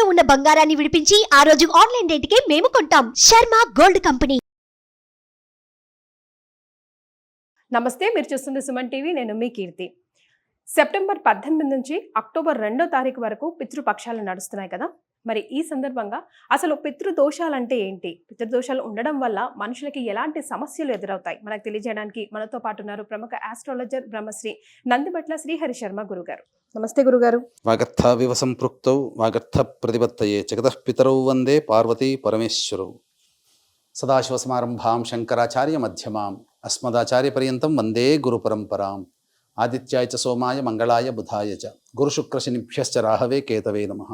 తాకట్టులో ఉన్న బంగారాన్ని విడిపించి ఆ రోజు ఆన్లైన్ రేటుకే మేము కొంటాం. Sharma gold company. నమస్తే, మీరు చూస్తుంది సుమన్ టీవీ. నేను మీ కీర్తి. సెప్టెంబర్ 18 నుంచి అక్టోబర్ 2వ తారీఖు వరకు పితృపక్షాలు నడుస్తున్నాయి కదా. మరి ఈ సందర్భంగా అసలు పితృదోషాలు అంటే ఏంటి, పితృదోషాలు ఉండడం వల్ల మనుషులకి ఎలాంటి సమస్యలు ఎదురవుతాయి, మనకు తెలియజేయడానికి మనతో పాటు ఉన్నారు ప్రముఖ ఆస్ట్రాలజర్ బ్రహ్మశ్రీ నందిబట్ల శ్రీహరి శర్మ గురుగారు. నమస్తే గురుగారు. వాగర్థ వివ సంపృక్తౌ వాగర్థ ప్రతిపత్తయే జగతః పితరౌ వందే పార్వతీ పరమేశ్వరౌ. సదాశివసమారంభాం శంకరాచార్య మధ్యమాం అస్మదాచార్య పర్యంతం వందే గురు పరంపరాం. ఆదిత్యాయ చ సోమాయ మంగళాయ బుధాయ చ గురుశుక్రశనిభ్యశ్చ రాహవే కేతవే నమః.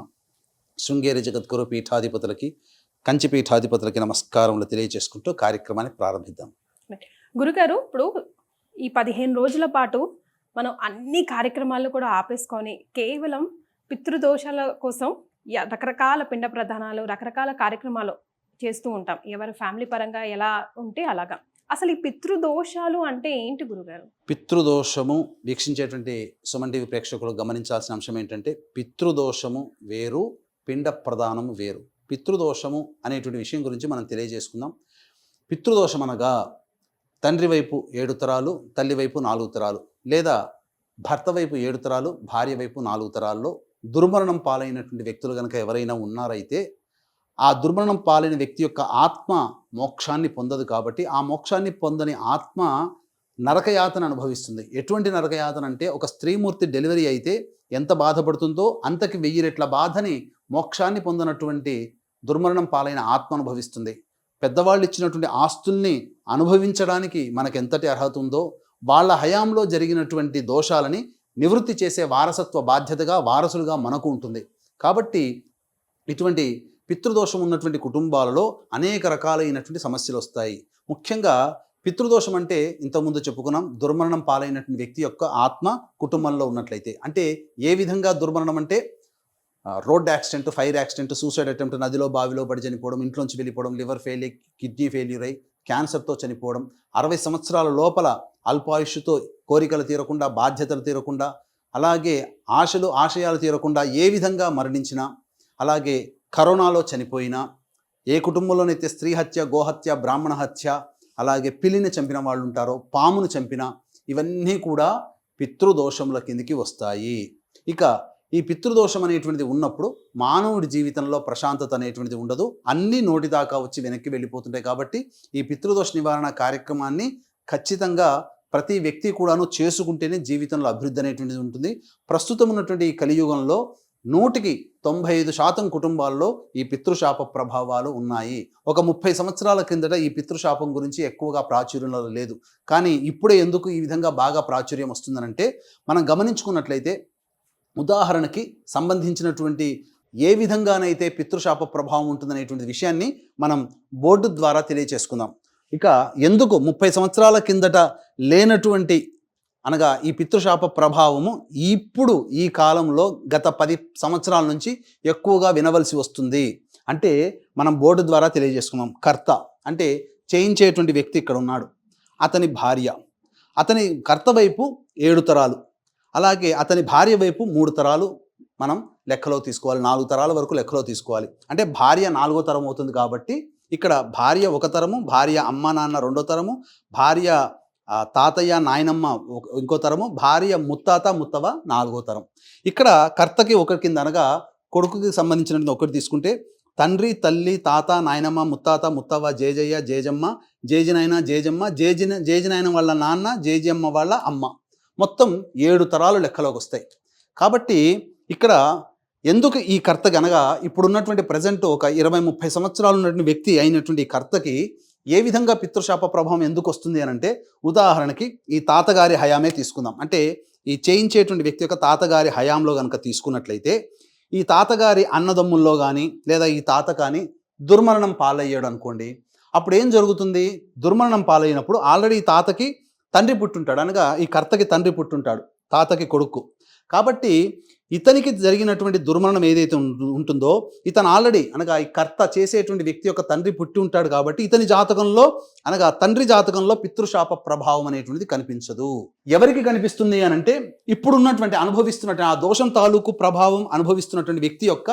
శృంగేరి జగద్గురు పీఠాధిపతులకి, కంచి పీఠాధిపతులకి నమస్కారములు తెలియజేసుకుంటూ కార్యక్రమాన్ని ప్రారంభిద్దాం. గురుగారు, ఇప్పుడు ఈ 15 రోజుల పాటు మనం అన్ని కార్యక్రమాలు కూడా ఆపేసుకొని కేవలం పితృదోషాల కోసం రకరకాల పిండ ప్రధానాలు, రకరకాల కార్యక్రమాలు చేస్తూ ఉంటాం, ఎవరి ఫ్యామిలీ పరంగా ఎలా ఉంటే అలాగా. అసలు ఈ పితృదోషాలు అంటే ఏంటి గురుగారు? పితృదోషము వీక్షించేటువంటి సుమన్ టీవీ ప్రేక్షకులు గమనించాల్సిన అంశం ఏంటంటే, పితృదోషము వేరు, పిండ ప్రదానము వేరు. పితృదోషము అనేటువంటి విషయం గురించి మనం తెలియజేసుకుందాం. పితృదోషం అనగా తండ్రి వైపు 7 తరాలు, తల్లి వైపు 4 తరాలు, లేదా భర్త వైపు 7 తరాలు, భార్య వైపు 4 తరాల్లో దుర్మరణం పాలైనటువంటి వ్యక్తులు కనుక ఎవరైనా ఉన్నారైతే, ఆ దుర్మరణం పాలైన వ్యక్తి యొక్క ఆత్మ మోక్షాన్ని పొందదు. కాబట్టి ఆ మోక్షాన్ని పొందని ఆత్మ నరకయాతన అనుభవిస్తుంది. ఎటువంటి నరకయాతన అంటే, ఒక స్త్రీమూర్తి డెలివరీ అయితే ఎంత బాధపడుతుందో అంతకి 1000 రెట్ల బాధని మోక్షాన్ని పొందినటువంటి దుర్మరణం పాలైన ఆత్మ అనుభవిస్తుంది. పెద్దవాళ్ళు ఇచ్చినటువంటి ఆస్తుల్ని అనుభవించడానికి మనకెంతటి అర్హత ఉందో, వాళ్ళ హయాంలో జరిగినటువంటి దోషాలని నివృత్తి చేసే వారసత్వ బాధ్యతగా, వారసులుగా మనకు ఉంటుంది. కాబట్టి ఇటువంటి పితృదోషం ఉన్నటువంటి కుటుంబాలలో అనేక రకాలైనటువంటి సమస్యలు వస్తాయి. ముఖ్యంగా పితృదోషం అంటే ఇంతకుముందు చెప్పుకున్నాం, దుర్మరణం పాలైనటువంటి వ్యక్తి యొక్క ఆత్మ కుటుంబంలో ఉన్నట్లయితే. అంటే ఏ విధంగా దుర్మరణం అంటే, road accident, fire accident, suicide attempt, నదిలో బావిలో పడి చనిపోవడం, ఇంట్లోంచి వెళ్ళిపోవడం, లివర్ ఫెయిల్యూర్, కిడ్నీ ఫెయిల్యూర్ అయి క్యాన్సర్తో చనిపోవడం, 60 సంవత్సరాల లోపల అల్పాయుష్తో కోరికలు తీరకుండా, బాధ్యతలు తీరకుండా, అలాగే ఆశయాలు తీరకుండా ఏ విధంగా మరణించినా, అలాగే కరోనాలో చనిపోయినా, ఏ కుటుంబంలోనైతే స్త్రీ హత్య, గోహత్య, బ్రాహ్మణ హత్య, అలాగే పిల్లిని చంపిన వాళ్ళు ఉంటారో, పామును చంపిన, ఇవన్నీ కూడా పితృదోషముల కిందికి వస్తాయి. ఇక ఈ పితృదోషం అనేటువంటిది ఉన్నప్పుడు మానవుడి జీవితంలో ప్రశాంతత అనేటువంటిది ఉండదు. అన్నీ నోటి దాకా వచ్చి వెనక్కి వెళ్ళిపోతుంటాయి. కాబట్టి ఈ పితృదోష నివారణ కార్యక్రమాన్ని ఖచ్చితంగా ప్రతి వ్యక్తి కూడాను చేసుకుంటేనే జీవితంలో అభివృద్ధి అనేటువంటిది ఉంటుంది. ప్రస్తుతం ఉన్నటువంటి ఈ కలియుగంలో 95% కుటుంబాల్లో ఈ పితృశాప ప్రభావాలు ఉన్నాయి. ఒక 30 సంవత్సరాల కిందట ఈ పితృశాపం గురించి ఎక్కువగా ప్రాచుర్యంలో లేదు. కానీ ఇప్పుడే ఎందుకు ఈ విధంగా బాగా ప్రాచుర్యం వస్తుందనంటే, మనం గమనించుకున్నట్లయితే, ఉదాహరణకి సంబంధించినటువంటి ఏ విధంగానైతే పితృశాప ప్రభావం ఉంటుందనేటువంటి విషయాన్ని మనం బోర్డు ద్వారా తెలియచేసుకుందాం. ఇక ఎందుకు 30 సంవత్సరాల కిందట లేనటువంటి అనగా ఈ పితృశాప ప్రభావము ఇప్పుడు ఈ కాలంలో గత 10 సంవత్సరాల నుంచి ఎక్కువగా వినవలసి వస్తుంది అంటే మనం బోర్డు ద్వారా తెలియజేసుకున్నాం. కర్త అంటే చేయించేటువంటి వ్యక్తి ఇక్కడ ఉన్నాడు, అతని భార్య, అతని కర్త వైపు 7 తరాలు, అలాగే అతని భార్య వైపు 3 తరాలు మనం లెక్కలో తీసుకోవాలి. 4 తరాల వరకు లెక్కలో తీసుకోవాలి. అంటే భార్య 4వ తరం అవుతుంది. కాబట్టి ఇక్కడ భార్య 1 తరము, భార్య అమ్మ నాన్న 2వ తరము, భార్య తాతయ్య నాయనమ్మ ఇంకో తరము, భార్య ముత్తాత ముత్తవ 4వ తరం. ఇక్కడ కర్తకి 1 కింద అనగా కొడుకుకి సంబంధించినది 1 తీసుకుంటే, తండ్రి, తల్లి, తాత, నాయనమ్మ, ముత్తాత, ముత్తవ, జేజయ్య, జేజమ్మ, జేజినాయన, జేజమ్మ, జేజినాయన వాళ్ళ నాన్న, జేజమ్మ వాళ్ళ అమ్మ, మొత్తం 7 తరాలు లెక్కలోకి వస్తాయి. కాబట్టి ఇక్కడ ఎందుకు ఈ కర్తకి అనగా ఇప్పుడున్నటువంటి ప్రజెంట్ ఒక 20-30 సంవత్సరాలు ఉన్నటువంటి వ్యక్తి అయినటువంటి ఈ కర్తకి ఏ విధంగా పితృశాప ప్రభావం ఎందుకు వస్తుంది అని అంటే, ఉదాహరణకి ఈ తాతగారి హయామే తీసుకుందాం. అంటే ఈ చేయించేటువంటి వ్యక్తి యొక్క తాతగారి హయాంలో కనుక తీసుకున్నట్లయితే, ఈ తాతగారి అన్నదమ్ముల్లో కానీ లేదా ఈ తాత కానీ దుర్మరణం పాలయ్యాడు అనుకోండి. అప్పుడు ఏం జరుగుతుంది? దుర్మరణం పాలైనప్పుడు ఆల్రెడీ ఈ తాతకి తండ్రి పుట్టుంటాడు, అనగా ఈ కర్తకి తండ్రి పుట్టుంటాడు, తాతకి కొడుకు. కాబట్టి ఇతనికి జరిగినటువంటి దుర్మరణం ఏదైతే ఉంటుందో, ఇతను ఆల్రెడీ అనగా ఈ కర్త చేసేటువంటి వ్యక్తి యొక్క తండ్రి పుట్టి ఉంటాడు. కాబట్టి ఇతని జాతకంలో అనగా తండ్రి జాతకంలో పితృశాప ప్రభావం అనేటువంటిది కనిపించదు. ఎవరికి కనిపిస్తుంది అని అంటే, ఇప్పుడున్నటువంటి అనుభవిస్తున్నటువంటి ఆ దోషం తాలూకు ప్రభావం అనుభవిస్తున్నటువంటి వ్యక్తి యొక్క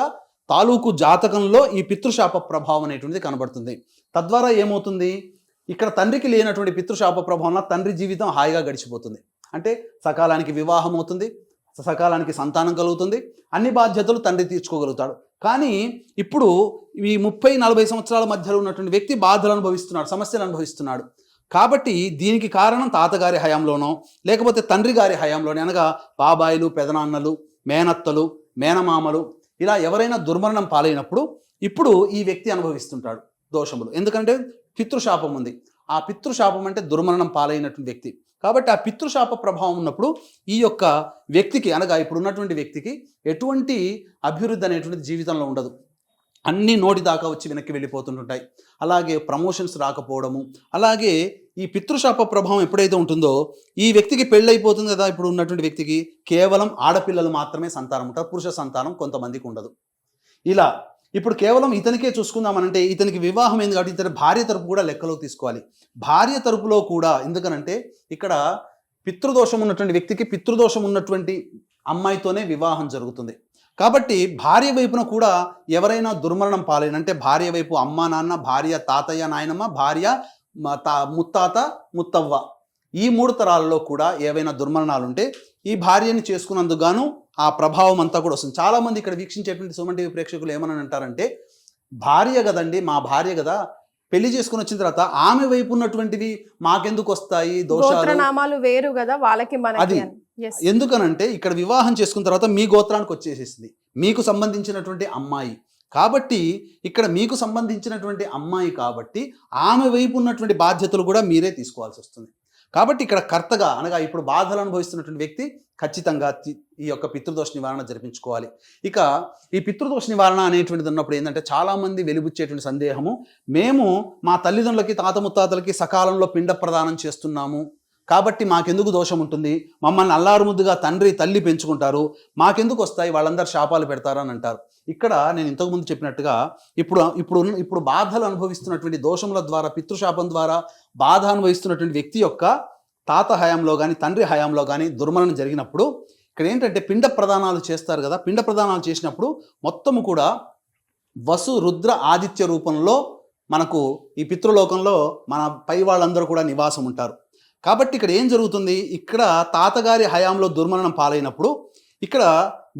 తాలూకు జాతకంలో ఈ పితృశాప ప్రభావం అనేటువంటిది కనబడుతుంది. తద్వారా ఏమవుతుంది, ఇక్కడ తండ్రికి లేనటువంటి పితృశాప ప్రభావం తండ్రి జీవితం హాయిగా గడిచిపోతుంది. అంటే సకాలానికి వివాహం అవుతుంది, సకాలానికి సంతానం కలుగుతుంది, అన్ని బాధ్యతలు తండ్రి తీర్చుకోగలుగుతాడు. కానీ ఇప్పుడు ఈ 30-40 సంవత్సరాల మధ్యలో ఉన్నటువంటి వ్యక్తి బాధలు అనుభవిస్తున్నాడు, సమస్యలు అనుభవిస్తున్నాడు. కాబట్టి దీనికి కారణం తాతగారి హయాంలోనో లేకపోతే తండ్రి గారి హయాంలోనే, అనగా బాబాయిలు, పెదనాన్నలు, మేనత్తలు, మేనమామలు ఇలా ఎవరైనా దుర్మరణం పాలైనప్పుడు ఇప్పుడు ఈ వ్యక్తి అనుభవిస్తుంటాడు దోషములు. ఎందుకంటే పితృశాపం ఉంది. ఆ పితృశాపం అంటే దుర్మరణం పాలైనటువంటి వ్యక్తి. కాబట్టి ఆ పితృశాప ప్రభావం ఉన్నప్పుడు ఈ యొక్క వ్యక్తికి, అనగా ఇప్పుడు ఉన్నటువంటి వ్యక్తికి ఎటువంటి అభివృద్ధి అనేటువంటిది జీవితంలో ఉండదు. అన్నీ నోటి దాకా వచ్చి వెనక్కి వెళ్ళిపోతుంటాయి. అలాగే ప్రమోషన్స్ రాకపోవడము, అలాగే ఈ పితృశాప ప్రభావం ఎప్పుడైతే ఉంటుందో ఈ వ్యక్తికి పెళ్ళైపోతుంది కదా. ఇప్పుడు ఉన్నటువంటి వ్యక్తికి కేవలం ఆడపిల్లలు మాత్రమే సంతానం ఉంటారు, పురుష సంతానం కొంతమందికి ఉండదు. ఇలా ఇప్పుడు కేవలం ఇతనికే చూసుకుందామనంటే ఇతనికి వివాహం అయింది కాబట్టి ఇతని భార్య తరపు కూడా లెక్కలోకి తీసుకోవాలి. భార్య తరపులో కూడా, ఎందుకనంటే ఇక్కడ పితృదోషం ఉన్నటువంటి వ్యక్తికి పితృదోషం ఉన్నటువంటి అమ్మాయితోనే వివాహం జరుగుతుంది. కాబట్టి భార్య వైపున కూడా ఎవరైనా దుర్మరణం పాలైనంటే భార్య వైపు అమ్మ నాన్న, భార్య తాతయ్య నాయనమ్మ, భార్య ముత్తాత ముత్తవ్వ, ఈ 3 తరాలలో కూడా ఏవైనా దుర్మరణాలు ఉంటే ఈ భార్యని చేసుకున్నందుకు గాను ఆ ప్రభావం అంతా కూడా వస్తుంది. చాలామంది ఇక్కడ వీక్షించేటువంటి సుమన్ టీవీ ప్రేక్షకులు ఏమని అంటారంటే, భార్య కదండి, మా భార్య కదా, పెళ్లి చేసుకుని వచ్చిన తర్వాత ఆమె వైపు ఉన్నటువంటివి మాకెందుకు వస్తాయి దోషాలు, నామాలు వేరు కదా వాళ్ళకి మనకి. అది ఎందుకనంటే ఇక్కడ వివాహం చేసుకున్న తర్వాత మీ గోత్రానికి వచ్చేసేసింది, మీకు సంబంధించినటువంటి అమ్మాయి కాబట్టి, ఇక్కడ మీకు సంబంధించినటువంటి అమ్మాయి కాబట్టి ఆమె వైపు ఉన్నటువంటి బాధ్యతలు కూడా మీరే తీసుకోవాల్సి వస్తుంది. కాబట్టి ఇక్కడ కర్తగా, అనగా ఇప్పుడు బాధలు అనుభవిస్తున్నటువంటి వ్యక్తి ఖచ్చితంగా ఈ యొక్క పితృదోష నివారణ జరిపించుకోవాలి. ఇక ఈ పితృదోష నివారణ అనేటువంటిది ఉన్నప్పుడు ఏంటంటే చాలామంది వెలిబుచ్చేటువంటి సందేహము, మేము మా తల్లిదండ్రులకి తాత ముత్తాతలకి సకాలంలో పిండ ప్రదానం చేస్తున్నాము కాబట్టి మాకెందుకు దోషం ఉంటుంది, మమ్మల్ని అల్లారు ముద్దుగా తండ్రి తల్లి పెంచుకుంటారు, మాకెందుకు వస్తాయి, వాళ్ళందరూ శాపాలు పెడతారు అని అంటారు. ఇక్కడ నేను ఇంతకుముందు చెప్పినట్టుగా ఇప్పుడు బాధలు అనుభవిస్తున్నటువంటి దోషముల ద్వారా, పితృశాపం ద్వారా బాధ అనుభవిస్తున్నటువంటి వ్యక్తి యొక్క తాత హయాంలో కానీ తండ్రి హయాంలో కానీ దుర్మరణం జరిగినప్పుడు ఇక్కడ ఏంటంటే పిండ ప్రదానాలు చేస్తారు కదా. పిండ ప్రదానాలు చేసినప్పుడు మొత్తము కూడా వసు రుద్ర ఆదిత్య రూపంలో మనకు ఈ పితృలోకంలో మన పై వాళ్ళందరూ కూడా నివాసం ఉంటారు. కాబట్టి ఇక్కడ ఏం జరుగుతుంది, ఇక్కడ తాతగారి హయాంలో దుర్మరణం పాలైనప్పుడు ఇక్కడ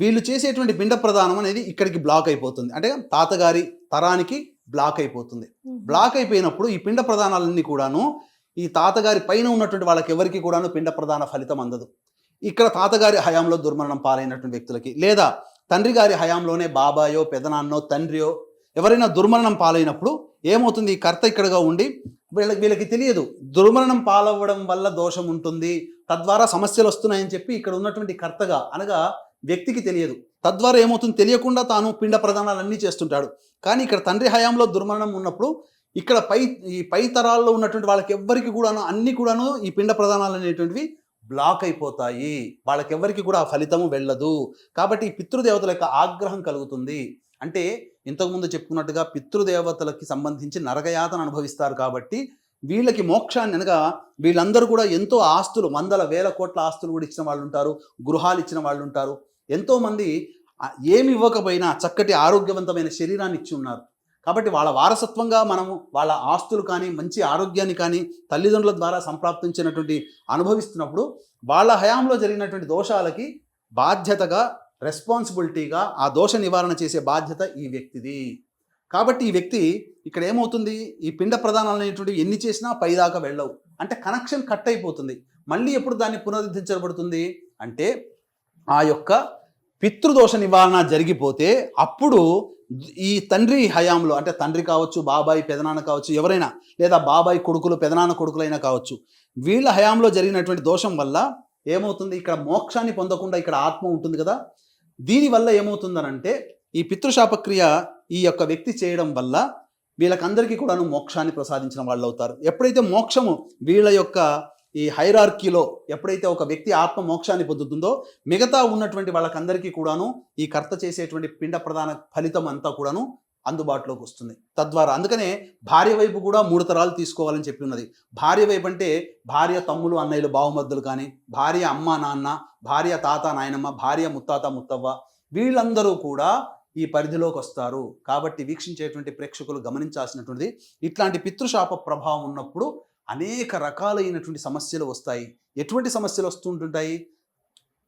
వీళ్ళు చేసేటువంటి పిండ ప్రదానం అనేది ఇక్కడికి బ్లాక్ అయిపోతుంది. అంటే తాతగారి తరానికి బ్లాక్ అయిపోతుంది. బ్లాక్ అయిపోయినప్పుడు ఈ పిండ ప్రదానాలన్నీ కూడాను ఈ తాతగారి పైన ఉన్నటువంటి వాళ్ళకి ఎవరికి కూడాను పిండ ప్రదాన ఫలితం అందదు. ఇక్కడ తాతగారి హయాంలో దుర్మరణం పాలైనటువంటి వ్యక్తులకి, లేదా తండ్రి గారి హయాంలోనే బాబాయో పెదనాన్నో తండ్రియో ఎవరైనా దుర్మరణం పాలైనప్పుడు ఏమవుతుంది, ఈ కర్త ఇక్కడగా ఉండి వీళ్ళకి తెలియదు దుర్మరణం పాలవ్వడం వల్ల దోషం ఉంటుంది, తద్వారా సమస్యలు వస్తున్నాయని చెప్పి ఇక్కడ ఉన్నటువంటి కర్తగా, అనగా వ్యక్తికి తెలియదు. తద్వారా ఏమవుతుంది, తెలియకుండా తాను పిండ ప్రదానాలన్నీ చేస్తుంటాడు. కానీ ఇక్కడ తండ్రి హయాంలో దుర్మరణం ఉన్నప్పుడు ఇక్కడ ఈ పై తరాల్లో ఉన్నటువంటి వాళ్ళకి ఎవ్వరికి కూడాను అన్ని కూడాను ఈ పిండ ప్రదానాలు అనేటువంటివి బ్లాక్ అయిపోతాయి, వాళ్ళకెవ్వరికి కూడా ఆ ఫలితము వెళ్ళదు. కాబట్టి ఈ పితృదేవతల యొక్క ఆగ్రహం కలుగుతుంది. అంటే ఇంతకుముందు చెప్పుకున్నట్టుగా పితృదేవతలకి సంబంధించి నరకయాతన అనుభవిస్తారు. కాబట్టి వీళ్ళకి మోక్షాన్ని, అనగా వీళ్ళందరూ కూడా ఎంతో ఆస్తులు, వందల వేల కోట్ల ఆస్తులు కూడా ఇచ్చిన వాళ్ళు ఉంటారు, గృహాలు ఇచ్చిన వాళ్ళు ఉంటారు. ఎంతోమంది ఏమి ఇవ్వకపోయినా చక్కటి ఆరోగ్యవంతమైన శరీరాన్ని ఇచ్చి ఉన్నారు. కాబట్టి వాళ్ళ వారసత్వంగా మనము వాళ్ళ ఆస్తులు కానీ మంచి ఆరోగ్యాన్ని కానీ తల్లిదండ్రుల ద్వారా సంప్రాప్తించినటువంటి అనుభవిస్తున్నప్పుడు వాళ్ళ హయాంలో జరిగినటువంటి దోషాలకి బాధ్యతగా, రెస్పాన్సిబిలిటీగా ఆ దోష నివారణ చేసే బాధ్యత ఈ వ్యక్తిది. కాబట్టి ఈ వ్యక్తి ఇక్కడ ఏమవుతుంది, ఈ పిండ ప్రదానాలు అనేటువంటివి ఎన్ని చేసినా పైదాకా వెళ్ళవు. అంటే కనెక్షన్ కట్ అయిపోతుంది. మళ్ళీ ఎప్పుడు దాన్ని పునరుద్ధరించబడుతుంది అంటే ఆ యొక్క పితృదోష నివారణ జరిగిపోతే అప్పుడు ఈ తండ్రి హయాంలో, అంటే తండ్రి కావచ్చు, బాబాయి పెదనాన్న కావచ్చు, ఎవరైనా, లేదా బాబాయి కొడుకులు పెదనాన్న కొడుకులైనా కావచ్చు, వీళ్ళ హయాంలో జరిగినటువంటి దోషం వల్ల ఏమవుతుంది, ఇక్కడ మోక్షాన్ని పొందకుండా ఇక్కడ ఆత్మ ఉంటుంది కదా. దీనివల్ల ఏమవుతుందనంటే ఈ పితృశాపక్రియ ఈ యొక్క వ్యక్తి చేయడం వల్ల వీళ్ళకందరికీ కూడాను మోక్షాన్ని ప్రసాదించిన వాళ్ళు అవుతారు. ఎప్పుడైతే మోక్షము వీళ్ళ యొక్క ఈ హైరార్కీలో ఎప్పుడైతే ఒక వ్యక్తి ఆత్మ మోక్షాన్ని పొందుతుందో మిగతా ఉన్నటువంటి వాళ్ళకందరికీ కూడాను ఈ కర్త చేసేటువంటి పిండ ప్రధాన ఫలితం అంతా కూడాను అందుబాటులోకి వస్తుంది. తద్వారా అందుకనే భార్య వైపు కూడా 3 తరాలు తీసుకోవాలని చెప్పి ఉన్నది. భార్య వైపు అంటే భార్య తమ్ములు అన్నయ్యలు బావమర్దులు కానీ, భార్య అమ్మ నాన్న, భార్య తాత నాయనమ్మ, భార్య ముత్తాత ముత్తవ్వ, వీళ్ళందరూ కూడా ఈ పరిధిలోకి వస్తారు. కాబట్టి వీక్షించేటువంటి ప్రేక్షకులు గమనించాల్సినటువంటిది, ఇట్లాంటి పితృశాప ప్రభావం ఉన్నప్పుడు అనేక రకాలైనటువంటి సమస్యలు వస్తాయి. ఎటువంటి సమస్యలు వస్తుంటుంటాయి?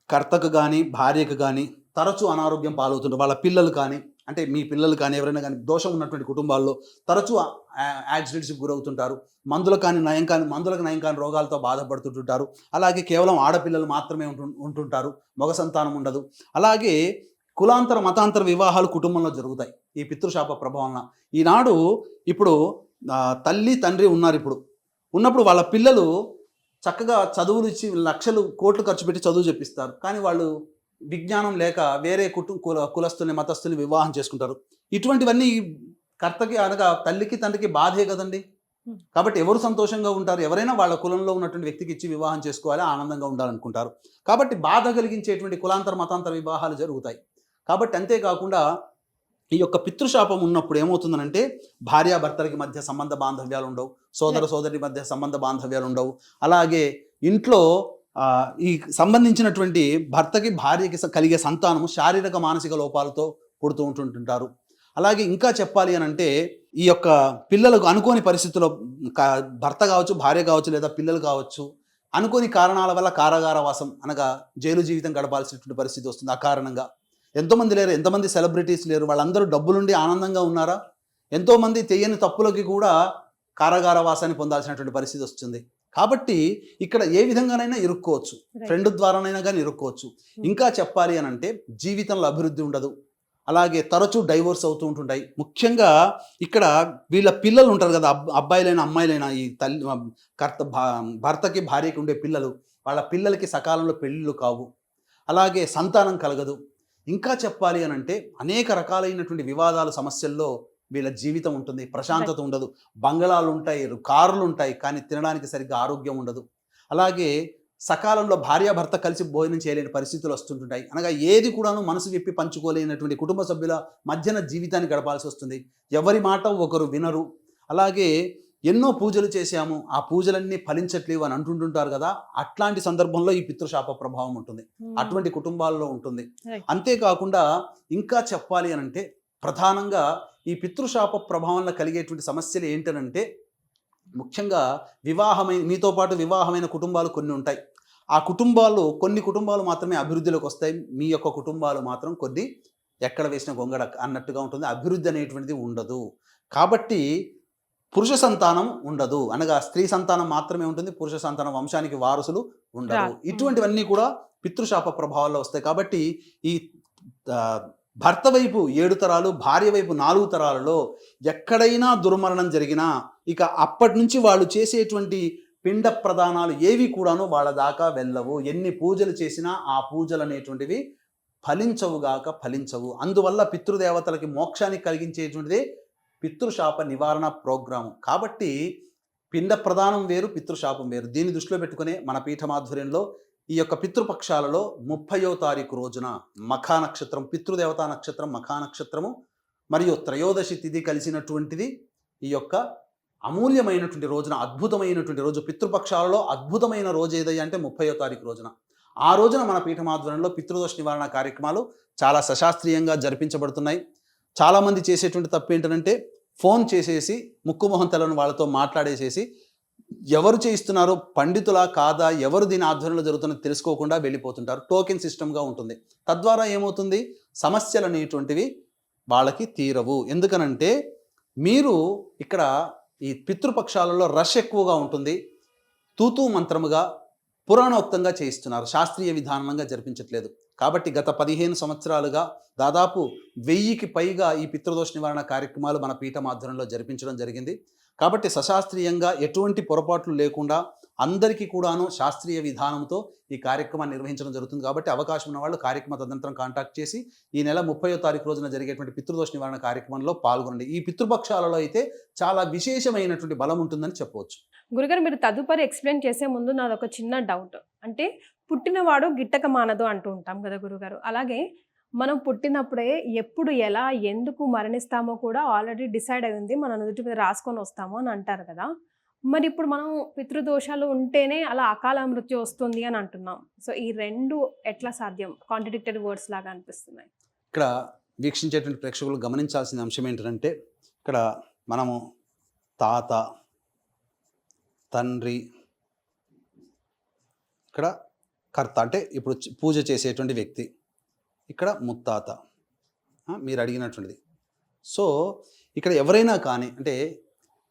కర్తకు కానీ, భార్యకు కానీ తరచూ అనారోగ్యం పాలవుతుంటారు. వాళ్ళ పిల్లలు కానీ, అంటే మీ పిల్లలు కానీ, ఎవరైనా కానీ దోషం ఉన్నటువంటి కుటుంబాల్లో తరచూ యాక్సిడెంట్స్కి గురవుతుంటారు. మందులకు నయం కాని రోగాలతో బాధపడుతుంటారు. అలాగే కేవలం ఆడపిల్లలు మాత్రమే ఉంటుంటారు, మగ సంతానం ఉండదు. అలాగే కులాంతర మతాంతర వివాహాలు కుటుంబంలో జరుగుతాయి ఈ పితృశాప ప్రభావం. ఈనాడు ఇప్పుడు తల్లి తండ్రి ఉన్నారు, ఉన్నప్పుడు వాళ్ళ పిల్లలు చక్కగా చదువులు ఇచ్చి లక్షలు కోట్లు ఖర్చు పెట్టి చదువు చెప్పిస్తారు. కానీ వాళ్ళు విజ్ఞానం లేక వేరే కులస్తుల్ని మతస్థుల్ని వివాహం చేసుకుంటారు. ఇటువంటివన్నీ కర్తకి అనగా తల్లికి తండ్రికి బాధే కదండి. కాబట్టి ఎవరు సంతోషంగా ఉంటారు? ఎవరైనా వాళ్ళ కులంలో ఉన్నటువంటి వ్యక్తికి ఇచ్చి వివాహం చేసుకోవాలి, ఆనందంగా ఉండాలనుకుంటారు. కాబట్టి బాధ కలిగించేటువంటి కులాంతర మతాంతర వివాహాలు జరుగుతాయి. కాబట్టి అంతేకాకుండా ఈ యొక్క పితృశాపం ఉన్నప్పుడు ఏమవుతుందనంటే భార్యాభర్తలకి మధ్య సంబంధ బాంధవ్యాలు ఉండవు, సోదర సోదరి మధ్య సంబంధ బాంధవ్యాలు ఉండవు. అలాగే ఇంట్లో ఈ సంబంధించినటువంటి భర్తకి భార్యకి కలిగే సంతానము శారీరక మానసిక లోపాలతో పుడుతూ ఉంటుంటారు. అలాగే ఇంకా చెప్పాలి అని అంటే ఈ యొక్క పిల్లలకు అనుకోని పరిస్థితుల్లో భర్త కావచ్చు, భార్య కావచ్చు, లేదా పిల్లలు కావచ్చు, అనుకోని కారణాల వల్ల కారాగారవాసం అనగా జైలు జీవితం గడపాల్సినటువంటి పరిస్థితి వస్తుంది. ఆ కారణంగా ఎంతోమంది లేరు, ఎంతమంది సెలబ్రిటీస్ లేరు, వాళ్ళందరూ డబ్బులుండి ఆనందంగా ఉన్నారా? ఎంతోమంది తెలియని తప్పులకి కూడా కారాగారవాసాన్ని పొందాల్సినటువంటి పరిస్థితి వస్తుంది. కాబట్టి ఇక్కడ ఏ విధంగానైనా ఇరుక్కోవచ్చు, ఫ్రెండ్ ద్వారానైనా కానీ ఇరుక్కోవచ్చు. ఇంకా చెప్పాలి అని అంటే జీవితంలో అభివృద్ధి ఉండదు. అలాగే తరచూ డైవోర్స్ అవుతూ ఉంటుంటాయి. ముఖ్యంగా ఇక్కడ వీళ్ళ పిల్లలు ఉంటారు కదా, అబ్బాయిలైనా అమ్మాయిలైనా, ఈ భర్తకి భార్యకి ఉండే పిల్లలు, వాళ్ళ పిల్లలకి సకాలంలో పెళ్ళిళ్ళు కావు. అలాగే సంతానం కలగదు. ఇంకా చెప్పాలి అని అంటే అనేక రకాలైనటువంటి వివాదాలు, సమస్యల్లో వీళ్ళ జీవితం ఉంటుంది, ప్రశాంతత ఉండదు. బంగళాలు ఉంటాయి, కార్లు ఉంటాయి, కానీ తినడానికి సరిగ్గా ఆరోగ్యం ఉండదు. అలాగే సకాలంలో భార్యాభర్త కలిసి భోజనం చేయలేని పరిస్థితులు వస్తుంటాయి. అనగా ఏది కూడాను మనసు విప్పి పంచుకోలేనటువంటి కుటుంబ సభ్యుల మధ్యన జీవితాన్ని గడపాల్సి వస్తుంది. ఎవరి మాట ఒకరు వినరు. అలాగే ఎన్నో పూజలు చేశాము, ఆ పూజలన్నీ ఫలించట్లేవు అని అంటుంటుంటారు కదా, అట్లాంటి సందర్భంలో ఈ పితృశాప ప్రభావం ఉంటుంది, అటువంటి కుటుంబాల్లో ఉంటుంది. అంతేకాకుండా ఇంకా చెప్పాలి అని అంటే ప్రధానంగా ఈ పితృశాప ప్రభావంలో కలిగేటువంటి సమస్యలు ఏంటనంటే ముఖ్యంగా మీతో పాటు వివాహమైన కుటుంబాలు కొన్ని ఉంటాయి. ఆ కొన్ని కుటుంబాలు మాత్రమే అభివృద్ధిలోకి వస్తాయి. మీ యొక్క కుటుంబాలు మాత్రం కొన్ని ఎక్కడ వేసిన గొంగడ అన్నట్టుగా ఉంటుంది. అభివృద్ధి అనేటువంటిది ఉండదు. కాబట్టి పురుష సంతానం ఉండదు, అనగా స్త్రీ సంతానం మాత్రమే ఉంటుంది, పురుష సంతానం వంశానికి వారసులు ఉండరు. ఇటువంటివన్నీ కూడా పితృశాప ప్రభావాల్లో వస్తాయి. కాబట్టి ఈ భర్త వైపు 7 తరాలు, భార్య వైపు 4 తరాలలో ఎక్కడైనా దుర్మరణం జరిగినా ఇక అప్పటి నుంచి వాళ్ళు చేసేటువంటి పిండ ప్రదానాలు ఏవి కూడాను వాళ్ళ దాకా వెళ్ళవు. ఎన్ని పూజలు చేసినా ఆ పూజలు అనేటువంటివి ఫలించవు. అందువల్ల పితృదేవతలకి మోక్షాన్ని కలిగించేటువంటిది పితృశాప నివారణ ప్రోగ్రాము. కాబట్టి పిండ ప్రదానం వేరు, పితృశాపం వేరు. దీన్ని దృష్టిలో పెట్టుకునే మన పీఠమాధ్వర్యంలో ఈ యొక్క పితృపక్షాలలో 30వ తారీఖు రోజున మఖా నక్షత్రం, పితృదేవతా నక్షత్రం మఖా నక్షత్రము మరియు త్రయోదశి తిథి కలిసినటువంటిది ఈ యొక్క అమూల్యమైనటువంటి రోజున, అద్భుతమైనటువంటి రోజు. పితృపక్షాలలో అద్భుతమైన రోజు ఏదయ్యా అంటే 30వ తారీఖు రోజున. ఆ రోజున మన పీఠమాధ్వర్యంలో పితృదోష నివారణ కార్యక్రమాలు చాలా సశాస్త్రీయంగా జరిపించబడుతున్నాయి. చాలామంది చేసేటువంటి తప్పు ఏంటంటే ఫోన్ చేసేసి ముక్కుమొహం తెలని వాళ్ళతో మాట్లాడేసేసి ఎవరు చేయిస్తున్నారో పండితులా కాదా, ఎవరు దీని ఆధ్వర్యంలో జరుగుతున్నది తెలుసుకోకుండా వెళ్ళిపోతుంటారు. టోకెన్ సిస్టమ్గా ఉంటుంది. తద్వారా ఏమవుతుంది, సమస్యలు అనేటువంటివి వాళ్ళకి తీరవు. ఎందుకనంటే మీరు ఇక్కడ ఈ పితృపక్షాలలో రష్ ఎక్కువగా ఉంటుంది, తూతూ మంత్రముగా పురాణోక్తంగా చేయిస్తున్నారు, శాస్త్రీయ విధానంగా జరిపించట్లేదు. కాబట్టి గత 15 సంవత్సరాలుగా దాదాపు 1000కి పైగా ఈ పితృదోష నివారణ కార్యక్రమాలు మన పీఠం ఆధ్వర్యంలో జరిపించడం జరిగింది. కాబట్టి సశాస్త్రీయంగా ఎటువంటి పొరపాట్లు లేకుండా అందరికీ కూడాను శాస్త్రీయ విధానంతో ఈ కార్యక్రమాన్ని నిర్వహించడం జరుగుతుంది. కాబట్టి అవకాశం ఉన్న వాళ్ళు కార్యక్రమ తదనంతరం కాంటాక్ట్ చేసి ఈ నెల 30వ తారీఖు రోజున జరిగేటువంటి పితృదోష నివారణ కార్యక్రమంలో పాల్గొనండి. ఈ పితృపక్షాలలో అయితే చాలా విశేషమైనటువంటి బలం ఉంటుందని చెప్పవచ్చు. గురుగారు, మీరు తదుపరి ఎక్స్ప్లెయిన్ చేసే ముందు నాది ఒక చిన్న డౌట్. అంటే పుట్టినవాడు గిట్టక మానదు అంటూ ఉంటాం కదా గురుగారు. అలాగే మనం పుట్టినప్పుడే ఎప్పుడు ఎలా ఎందుకు మరణిస్తామో కూడా ఆల్రెడీ డిసైడ్ అయింది, మన నుదుటి మీద రాసుకొని వస్తాము అని అంటారు కదా. మరి ఇప్పుడు మనం పితృదోషాలు ఉంటేనే అలా అకాల మృత్యు వస్తుంది అని అంటున్నాం. సో ఈ రెండు ఎట్లా సాధ్యం? కాంట్రడిక్టెడ్ వర్డ్స్ లాగా అనిపిస్తున్నాయి. ఇక్కడ వీక్షించేటువంటి ప్రేక్షకులు గమనించాల్సిన అంశం ఏంటంటే ఇక్కడ మనము తాత, తండ్రి, ఇక్కడ కర్త అంటే ఇప్పుడు పూజ చేసేటువంటి వ్యక్తి, ఇక్కడ ముత్తాత, మీరు అడిగినటువంటిది. సో ఇక్కడ ఎవరైనా కానీ అంటే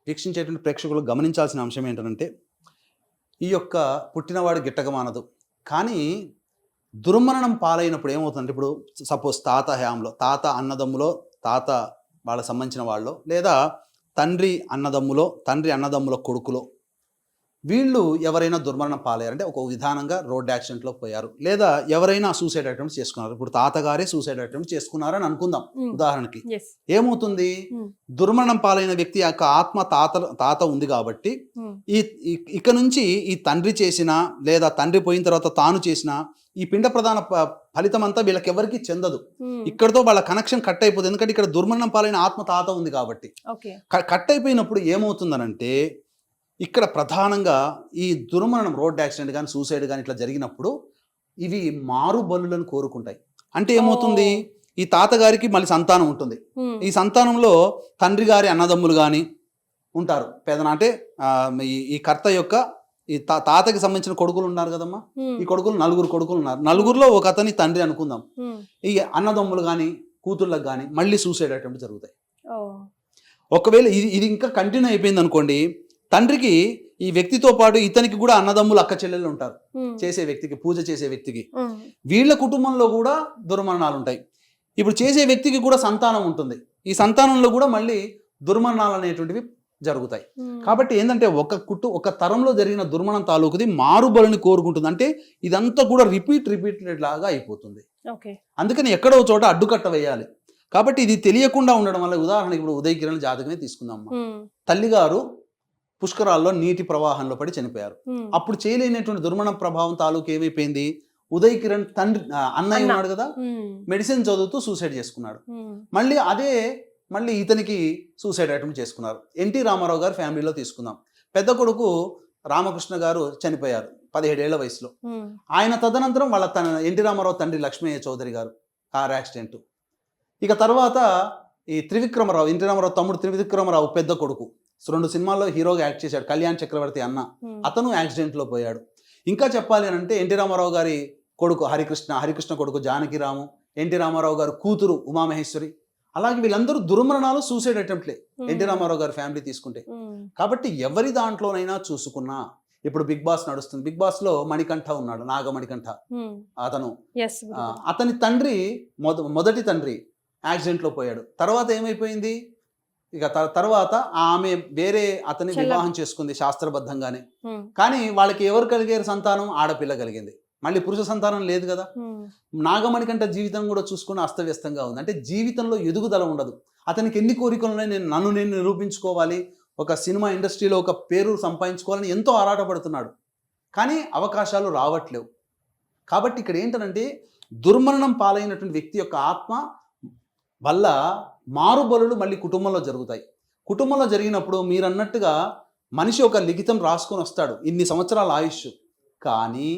వీక్షించేటువంటి ప్రేక్షకులు గమనించాల్సిన అంశం ఏంటంటే ఈ యొక్క పుట్టినవాడు గిట్టక మానదు. కానీ దుర్మరణం పాలైనప్పుడు ఏమవుతుందంటే ఇప్పుడు సపోజ్ తాత హయాంలో, తాత అన్నదమ్ములో, తాత వాళ్ళ సంబంధించిన వాళ్ళు, లేదా తండ్రి అన్నదమ్ముల కొడుకులో వీళ్ళు ఎవరైనా దుర్మరణం పాలయ్యారంటే ఒక విధానంగా రోడ్ యాక్సిడెంట్లో పోయారు, లేదా ఎవరైనా సూసైడ్ అటెంప్ట్ చేసుకున్నారు. ఇప్పుడు తాతగారే సూసైడ్ అటెంప్ట్ చేసుకున్నారని అనుకుందాం ఉదాహరణకి. ఏమవుతుంది, దుర్మరణం పాలైన వ్యక్తి యొక్క ఆత్మ తాత ఉంది కాబట్టి ఇక నుంచి ఈ తండ్రి చేసిన లేదా తండ్రి పోయిన తర్వాత తాను చేసిన ఈ పిండ ప్రధాన ఫలితం అంతా వీళ్ళకి ఎవరికి చెందదు. ఇక్కడతో వాళ్ళ కనెక్షన్ కట్ అయిపోతుంది. ఎందుకంటే ఇక్కడ దుర్మరణం పాలైన ఆత్మ తాత ఉంది కాబట్టి. కట్ అయిపోయినప్పుడు ఏమవుతుందనంటే ఇక్కడ ప్రధానంగా ఈ దుర్మరణం, రోడ్ యాక్సిడెంట్ కానీ సూసైడ్ కానీ ఇట్లా జరిగినప్పుడు ఇవి మారు బలులను కోరుకుంటాయి. అంటే ఏమవుతుంది, ఈ తాతగారికి మళ్ళీ సంతానం ఉంటుంది. ఈ సంతానంలో తండ్రి గారి అన్నదమ్ములు కానీ ఉంటారు. అంటే ఈ కర్త యొక్క ఈ తాతకి సంబంధించిన కొడుకులు ఉన్నారు కదమ్మా, ఈ కొడుకులు 4 కొడుకులు ఉన్నారు. 4లో ఒక అతని తండ్రి అనుకుందాం. ఈ అన్నదమ్ములు కానీ కూతుళ్ళకి కానీ మళ్ళీ సూసైడ్ అటెంప్ట్ జరుగుతాయి. ఒకవేళ ఇది ఇంకా కంటిన్యూ అయిపోయింది అనుకోండి, తండ్రికి ఈ వ్యక్తితో పాటు ఇతనికి కూడా అన్నదమ్ములు అక్క చెల్లెళ్ళు ఉంటారు. చేసే వ్యక్తికి, పూజ చేసే వ్యక్తికి, వీళ్ళ కుటుంబంలో కూడా దుర్మరణాలు ఉంటాయి. ఇప్పుడు చేసే వ్యక్తికి కూడా సంతానం ఉంటుంది. ఈ సంతానంలో కూడా మళ్ళీ దుర్మరణాలు అనేటువంటివి జరుగుతాయి. కాబట్టి ఏంటంటే ఒక తరంలో జరిగిన దుర్మరణం తాలూకుది మారుబలిని కోరుకుంటుంది. అంటే ఇదంతా కూడా రిపీటెడ్ లాగా అయిపోతుంది. అందుకని ఎక్కడో చోట అడ్డుకట్ట వేయాలి. కాబట్టి ఇది తెలియకుండా ఉండడం వల్ల, ఉదాహరణకి ఇప్పుడు ఉదయ్ కిరణ్ జాతకమే తీసుకుందాం. తల్లిగారు పుష్కరాల్లో నీటి ప్రవాహంలో పడి చనిపోయారు. అప్పుడు చేయలేనటువంటి దుర్మరణ ప్రభావం తాలూకు ఏమైపోయింది, ఉదయ్ కిరణ్ తండ్రి అన్నయ్య ఉన్నాడు కదా, మెడిసిన్ చదువుతూ సూసైడ్ చేసుకున్నాడు. మళ్ళీ ఇతనికి సూసైడ్ అటెంప్ట్ చేసుకున్నారు. ఎన్టీ రామారావు గారు ఫ్యామిలీలో తీసుకుందాం. పెద్ద కొడుకు రామకృష్ణ గారు చనిపోయారు 17 ఏళ్ల వయసులో. ఆయన తదనంతరం వాళ్ళ ఎన్టీ రామారావు తండ్రి లక్ష్మయ్య చౌదరి గారు కార్ యాక్సిడెంట్. ఇక తర్వాత ఈ త్రివిక్రమరావు, ఎన్టీ రామారావు తమ్ముడు త్రివిక్రమరావు పెద్ద కొడుకు, 2 సినిమాల్లో హీరోగా యాక్ట్ చేశాడు, కళ్యాణ్ చక్రవర్తి అన్న, అతను యాక్సిడెంట్లో పోయాడు. ఇంకా చెప్పాలి అని అంటే ఎన్టీ రామారావు గారి కొడుకు హరికృష్ణ కొడుకు జానకిరాము, ఎన్టీ రామారావు గారు కూతురు ఉమామహేశ్వరి, అలాగే వీళ్ళందరూ దుర్మరణాలు, సూసైడ్ అటెంప్ట్లే ఎన్టీ రామారావు గారి ఫ్యామిలీ తీసుకుంటే. కాబట్టి ఎవరి దాంట్లోనైనా చూసుకున్నా, ఇప్పుడు బిగ్ బాస్ నడుస్తుంది, బిగ్ బాస్ లో మణికంఠ ఉన్నాడు, నాగమణికంఠ, అతని తండ్రి మొదటి తండ్రి యాక్సిడెంట్ లో పోయాడు. తర్వాత ఏమైపోయింది, ఇక తర్వాత ఆమె వేరే అతని వివాహం చేసుకుంది శాస్త్రబద్ధంగానే. కానీ వాళ్ళకి ఎవరు కలిగారు సంతానం, ఆడపిల్ల కలిగింది. మళ్ళీ పురుష సంతానం లేదు కదా. నాగమణికంఠ జీవితం కూడా చూసుకుని అస్తవ్యస్తంగా ఉంది. అంటే జీవితంలో ఎదుగుదల ఉండదు. అతనికి ఎన్ని కోరికలు ఉన్నాయి, నన్ను నిరూపించుకోవాలి, ఒక సినిమా ఇండస్ట్రీలో ఒక పేరు సంపాదించుకోవాలని ఎంతో ఆరాటపడుతున్నాడు. కానీ అవకాశాలు రావట్లేవు. కాబట్టి ఇక్కడ ఏంటంటే దుర్మరణం పాలైనటువంటి వ్యక్తి యొక్క ఆత్మ వల్ల మారుబలులు మళ్ళీ కుటుంబంలో జరుగుతాయి. కుటుంబంలో జరిగినప్పుడు మీరు అన్నట్టుగా మనిషి ఒక లిఖితం రాసుకొని వస్తాడు, ఇన్ని సంవత్సరాల ఆయుష్. కానీ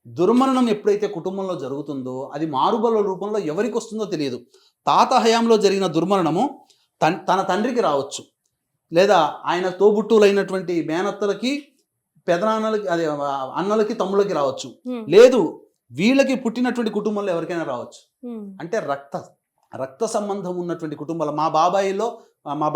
దుర్మరణం ఎప్పుడైతే కుటుంబంలో జరుగుతుందో అది మారుబల రూపంలో ఎవరికి వస్తుందో తెలియదు. తాత హయాంలో జరిగిన దుర్మరణము తన తండ్రికి రావచ్చు, లేదా ఆయన తోబుట్టువులైనటువంటి మేనత్తలకి, పెదనాన్నలకి, అదే అన్నలకి, తమ్ముళ్ళకి రావచ్చు, లేదు వీళ్ళకి పుట్టినటువంటి కుటుంబంలో ఎవరికైనా రావచ్చు. అంటే రక్త సంబంధం ఉన్నటువంటి కుటుంబాలు, మా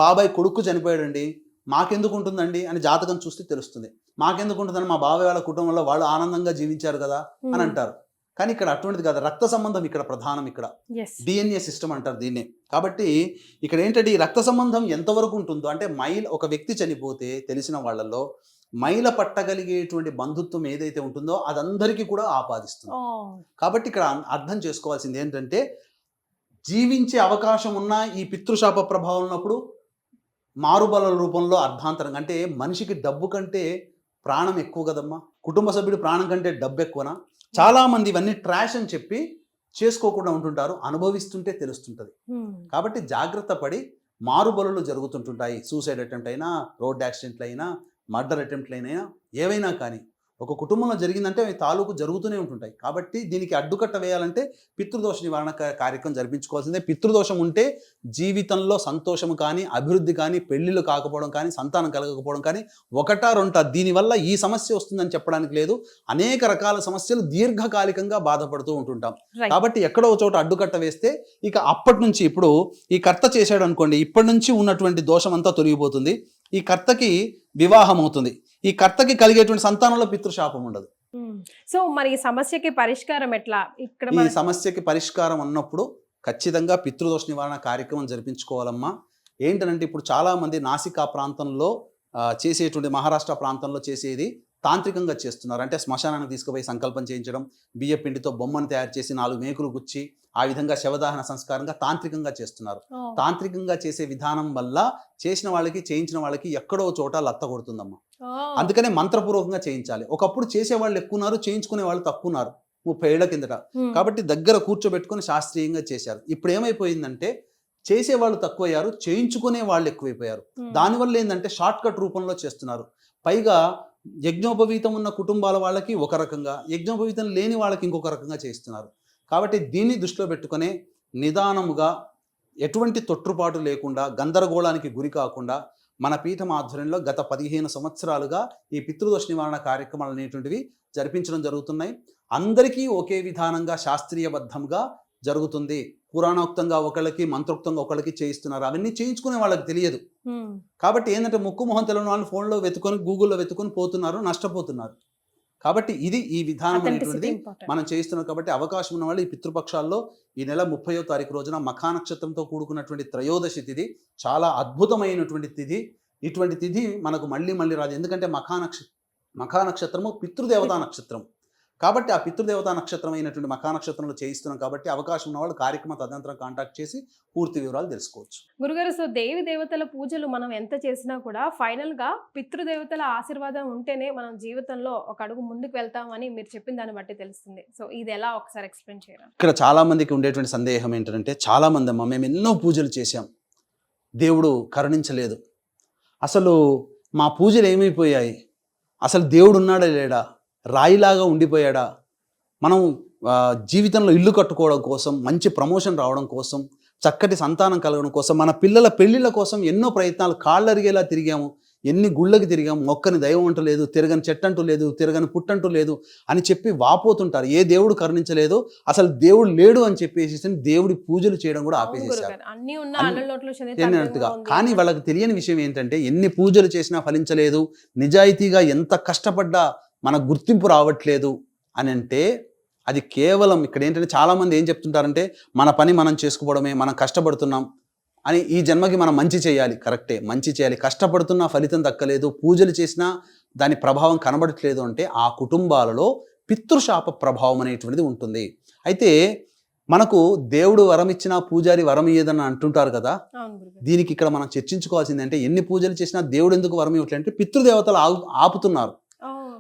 బాబాయ్ కొడుకు చనిపోయాడండి, మాకెందుకు ఉంటుందండి అని జాతకం చూస్తే తెలుస్తుంది. మాకెందుకు ఉంటుందని, మా బాబాయ్ వాళ్ళ కుటుంబంలో వాళ్ళు ఆనందంగా జీవించారు కదా అని అంటారు. కానీ ఇక్కడ అటువంటిది కాదు, రక్త సంబంధం ఇక్కడ ప్రధానం. ఇక్కడ DNA సిస్టమ్ అంటారు దీన్నే. కాబట్టి ఇక్కడ ఏంటంటే ఈ రక్త సంబంధం ఎంతవరకు ఉంటుందో, అంటే ఒక వ్యక్తి చనిపోతే తెలిసిన వాళ్ళల్లో మైల పట్టగలిగేటువంటి బంధుత్వం ఏదైతే ఉంటుందో అదందరికీ కూడా ఆపాదిస్తుంది. కాబట్టి ఇక్కడ అర్థం చేసుకోవాల్సింది ఏంటంటే, జీవించే అవకాశం ఉన్న ఈ పితృశాప ప్రభావం ఉన్నప్పుడు మారుబల రూపంలో అర్ధాంతరంగా, అంటే మనిషికి డబ్బు కంటే ప్రాణం ఎక్కువ కదమ్మా, కుటుంబ సభ్యుడి ప్రాణం కంటే డబ్బు ఎక్కువనా. చాలామంది ఇవన్నీ ట్రాష్ అని చెప్పి చేసుకోకుండా ఉంటుంటారు, అనుభవిస్తుంటే తెలుస్తుంటుంది. కాబట్టి జాగ్రత్త పడి మారుబలులు జరుగుతుంటుంటాయి. సూసైడ్ అటెంప్ట్ అయినా, రోడ్ యాక్సిడెంట్లు అయినా, మర్డర్ అటెంప్ట్లు అయినా, ఏవైనా కానీ ఒక కుటుంబంలో జరిగిందంటే అవి తాలూకు జరుగుతూనే ఉంటుంటాయి. కాబట్టి దీనికి అడ్డుకట్ట వేయాలంటే పితృదోష నివారణ కార్యక్రమం జరిపించుకోవాల్సిందే. పితృదోషం ఉంటే జీవితంలో సంతోషం కానీ, అభివృద్ధి కానీ, పెళ్లిళ్ళు కాకపోవడం కానీ, సంతానం కలగకపోవడం కానీ ఒకటా రెండా దీనివల్ల ఈ సమస్య వస్తుందని చెప్పడానికి లేదు. అనేక రకాల సమస్యలు దీర్ఘకాలికంగా బాధపడుతూ ఉంటుంటాం. Right. కాబట్టి ఎక్కడో చోట అడ్డుకట్ట వేస్తే ఇక అప్పటి నుంచి ఇప్పుడు ఈ కర్త చేశాడు అనుకోండి, ఇప్పటి నుంచి ఉన్నటువంటి దోషం అంతా తొలగిపోతుంది. ఈ కర్తకి వివాహం అవుతుంది. ఈ కర్తకి కలిగేటువంటి సంతానంలో పితృశాపం ఉండదు. సో మరి ఈ సమస్యకి పరిష్కారం ఎట్లా? ఇక్కడ ఈ సమస్యకి పరిష్కారం అన్నప్పుడు ఖచ్చితంగా పితృదోష నివారణ కార్యక్రమం జరిపించుకోవాలమ్మా. ఏంటంటే ఇప్పుడు చాలా మంది నాసికా ప్రాంతంలో చేసేటువంటి, మహారాష్ట్ర ప్రాంతంలో చేసేది తాంత్రికంగా చేస్తున్నారు. అంటే శ్మశానానికి తీసుకుపోయి సంకల్పం చేయించడం, బియ్య పిండితో బొమ్మను తయారు చేసి 4 మేకులు గుచ్చి ఆ విధంగా శవదాహన సంస్కారంగా తాంత్రికంగా చేస్తున్నారు. తాంత్రికంగా చేసే విధానం వల్ల చేసిన వాళ్ళకి, చేయించిన వాళ్ళకి ఎక్కడో చోట లత్త కొడుతుందమ్మా. అందుకనే మంత్రపూర్వకంగా చేయించాలి. ఒకప్పుడు చేసేవాళ్ళు ఎక్కున్నారు, చేయించుకునే వాళ్ళు తక్కువన్నారు 30 ఏళ్ల కిందట. కాబట్టి దగ్గర కూర్చోబెట్టుకుని శాస్త్రీయంగా చేశారు. ఇప్పుడు ఏమైపోయిందంటే చేసేవాళ్ళు తక్కువయ్యారు, చేయించుకునే వాళ్ళు ఎక్కువైపోయారు. దానివల్ల ఏంటంటే షార్ట్ కట్ రూపంలో చేస్తున్నారు. పైగా యజ్ఞోపవీతం ఉన్న కుటుంబాల వాళ్ళకి ఒక రకంగా, యజ్ఞోపవీతం లేని వాళ్ళకి ఇంకొక రకంగా చేస్తున్నారు. కాబట్టి దీన్ని దృష్టిలో పెట్టుకునే నిదానముగా, ఎటువంటి తొట్టుపాటు లేకుండా, గందరగోళానికి గురి కాకుండా మన పీఠం ఆధ్వర్యంలో గత 15 సంవత్సరాలుగా ఈ పితృదోష నివారణ కార్యక్రమాలు అనేటువంటివి జరిపించడం జరుగుతున్నాయి. అందరికీ ఒకే విధానంగా శాస్త్రీయబద్ధంగా జరుగుతుంది. పురాణోక్తంగా ఒకళ్ళకి, మంత్రోక్తంగా ఒకళ్ళకి చేయిస్తున్నారు. అవన్నీ చేయించుకునే వాళ్ళకి తెలియదు. కాబట్టి ఏంటంటే ముక్కు మొహం తెలియని వాళ్ళు ఫోన్లో వెతుకొని, గూగుల్లో వెతుకొని పోతున్నారు, నష్టపోతున్నారు. కాబట్టి ఇది ఈ విధానం అనేటువంటిది మనం చేయిస్తున్నాం. కాబట్టి అవకాశం ఉన్న వాళ్ళు ఈ పితృపక్షాల్లో ఈ నెల 30వ తారీఖు రోజున మఖా నక్షత్రంతో కూడుకున్నటువంటి త్రయోదశి తిథి చాలా అద్భుతమైనటువంటి తిథి. ఇటువంటి తిథి మనకు మళ్ళీ మళ్ళీ రాదు. ఎందుకంటే మఖా నక్షత్రము పితృదేవతా నక్షత్రం. కాబట్టి ఆ పితృదేవతా నక్షత్రం అయినటువంటి మఖా నక్షత్రంలో చేయిస్తున్నాం. కాబట్టి అవకాశం ఉన్న వాళ్ళు కార్యక్రమ తదనంతరం కాంటాక్ట్ చేసి పూర్తి వివరాలు తెలుసుకోవచ్చు. గురుగారు, సో దేవి దేవతల పూజలు మనం ఎంత చేసినా కూడా ఫైనల్ గా పితృదేవతల ఆశీర్వాదం ఉంటేనే మనం జీవితంలో ఒక అడుగు ముందుకు వెళ్తామని మీరు చెప్పిన దాన్ని బట్టి తెలుస్తుంది. సో ఇది ఎలా ఒకసారి ఎక్స్ప్లెయిన్ చేయరా? ఇక్కడ చాలా మందికి ఉండేటువంటి సందేహం ఏంటంటే, చాలా మంది అమ్మ మేము ఎన్నో పూజలు చేశాం, దేవుడు కరుణించలేదు, అసలు మా పూజలు ఏమైపోయాయి, అసలు దేవుడు ఉన్నాడా లేడా, రాయిలాగా ఉండిపోయాడా, మనం జీవితంలో ఇల్లు కట్టుకోవడం కోసం, మంచి ప్రమోషన్ రావడం కోసం, చక్కటి సంతానం కలగడం కోసం, మన పిల్లల పెళ్లిళ్ళ కోసం ఎన్నో ప్రయత్నాలు, కాళ్ళు అరిగేలా తిరిగాము, ఎన్ని గుళ్ళకి తిరిగాము, మొక్కని దైవం అంటూ లేదు, తిరగని చెట్టంటూ లేదు, తిరగని పుట్టంటూ లేదు అని చెప్పి వాపోతుంటారు. ఏ దేవుడు కరుణించలేదు, అసలు దేవుడు లేడు అని చెప్పేసి దేవుడి పూజలు చేయడం కూడా ఆపేసేసారు. కానీ వాళ్ళకి తెలియని విషయం ఏంటంటే, ఎన్ని పూజలు చేసినా ఫలించలేదు, నిజాయితీగా ఎంత కష్టపడ్డా మనకు గుర్తింపు రావట్లేదు అని అంటే అది కేవలం ఇక్కడ ఏంటంటే చాలామంది ఏం చెప్తుంటారంటే, మన పని మనం చేసుకోవడమే, మనం కష్టపడుతున్నాం అని, ఈ జన్మకి మనం మంచి చేయాలి. కరెక్టే, మంచి చేయాలి, కష్టపడుతున్నా ఫలితం దక్కలేదు, పూజలు చేసినా దాని ప్రభావం కనబడట్లేదు అంటే ఆ కుటుంబాలలో పితృశాప ప్రభావం అనేటువంటిది ఉంటుంది. అయితే మనకు దేవుడు వరం ఇచ్చినా పూజారి వరం ఇయ్యదని అంటుంటారు కదా. దీనికి ఇక్కడ మనం చర్చించుకోవాల్సింది అంటే, ఎన్ని పూజలు చేసినా దేవుడు ఎందుకు వరం ఇవ్వట్లేదు అంటే పితృదేవతలు ఆపుతున్నారు.